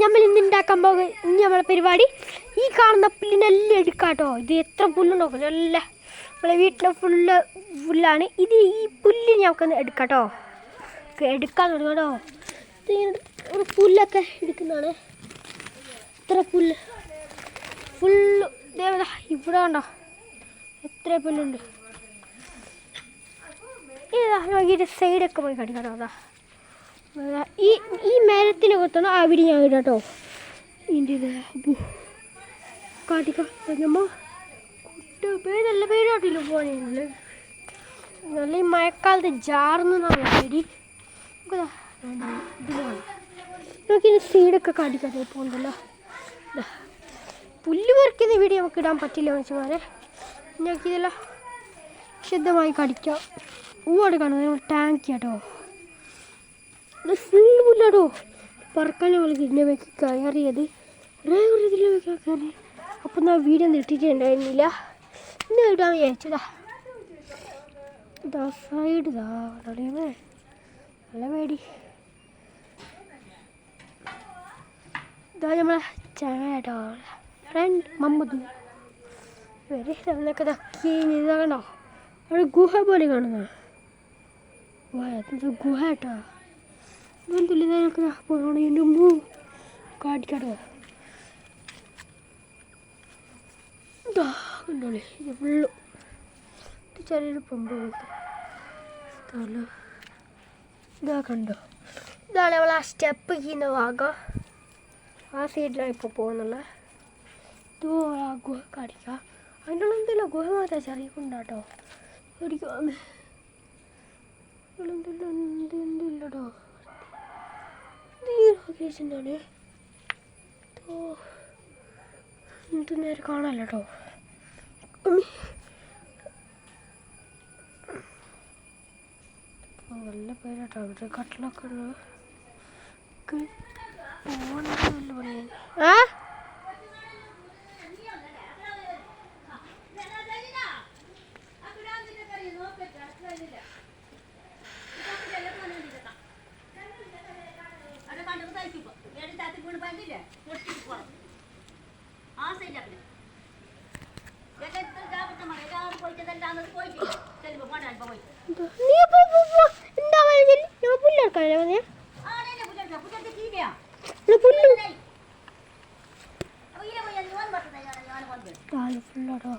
നമ്മൾ ഇന്ന് ഉണ്ടാക്കാൻ പോകും. ഇനി നമ്മളെ പരിപാടി ഈ കാണുന്ന പുല്ലിനെല്ലാം എടുക്കാട്ടോ. ഇത് എത്ര പുല്ലുണ്ടോ, നല്ല നമ്മളെ വീട്ടിലെ ഫുള്ളാണ് ഇത്. ഈ പുല്ല് ഞങ്ങൾക്കൊന്ന് എടുക്കാട്ടോ, എടുക്കാൻ തുടങ്ങാട്ടോ. ഒരു പുല്ലൊക്കെ എടുക്കുന്നതാണ്. എത്ര പുല്ല് ഫുള്ള് ദേവത ഇവിടെ ഉണ്ടോ, എത്ര പുല്ലുണ്ട്. ഇതാ നോക്കിയിട്ട് സൈഡൊക്കെ പോയി കടിക്കാട്ടോ. അതാ ഈ മരത്തിന് കൊത്തണം ആ വീട് ഞാൻ ഇടാട്ടോ. ഇതിൻ്റെ ഇത് കാട്ടിക്കോ നമ്മൾ നല്ല പേരാട്ടില്ല പോകാനുള്ളത്. നല്ല ഈ മഴക്കാലത്ത് ജാറുന്നതാണ് പേടി. നോക്കി സൈഡൊക്കെ കാട്ടിക്കാട്ടോ പോകുന്നുണ്ടല്ലോ. പുല്ല് പറിക്കുന്ന വീഡിയോ നമുക്ക് ഇടാൻ പറ്റില്ല മനുഷ്യന്മാരെ. ഞങ്ങൾക്കിതെല്ലാം ശുദ്ധമായി കടിക്കാം. പൂവാട് കാണുന്നത് നമ്മൾ ടാങ്ക് കേട്ടോ. അത് ഫുള്ള് പുല്ലാട്ടോ. പറക്കാൻ നമ്മൾ ഇതിൻ്റെ വെക്ക് കയറിയത് കുറേ ഇതിൽ വെക്കാൻ കയറി. അപ്പം ഞാൻ വീഡിയോ ഇട്ടിട്ടുണ്ടായിരുന്നില്ല, ഇന്ന് ഇടാൻ വിചാരിച്ചതാ. ഇതാ സൈഡ് ഇതാ നല്ല പേടി. ഇതാ നമ്മളെ ചങ്ങാട്ടോ, ഫ്രണ്ട് മമ്മദ് വരെ. നമ്മളൊക്കെ ഇതാകണ്ടോ, അവിടെ ഗുഹ പോലെ കാണുന്ന ഗുഹ കേട്ടോ. തുല്യതൊക്കെ പോകണതിൻ്റെ മുമ്പ് കാട്ടിക്കാട്ടോ. ഇതാ കണ്ടോളി, ഇത് ഫുള്ള് ചെറിയൊരു പമ്പ് പോലത്തെ സ്ഥലം. ഇതാ കണ്ടോ, ഇതാണ് നമ്മൾ ആ സ്റ്റെപ്പ് ചെയ്യുന്ന ഭാഗം. ആ സൈഡിലാണ് ഇപ്പോൾ പോകുന്നുള്ളത്. ഇതോ ആ ഗുഹ കാണിക്കാം. അതിൻ്റെ ഉള്ള എന്തെല്ലോ ഗുഹ മാത്രമേ ചെറിയ കൊണ്ടാട്ടോ. ഒരിക്കലും എന്തില്ലട്ടോ. എന്താണ് എന്ത് നേരം കാണാമല്ലോ കേട്ടോ. നല്ല പേരാട്ടോ. ഇവിടെ കട്ടിലൊക്കെ ഉള്ളത് പോകണമെന്നല്ല പറയാൻ. ഫുള്ളാട്ടോ.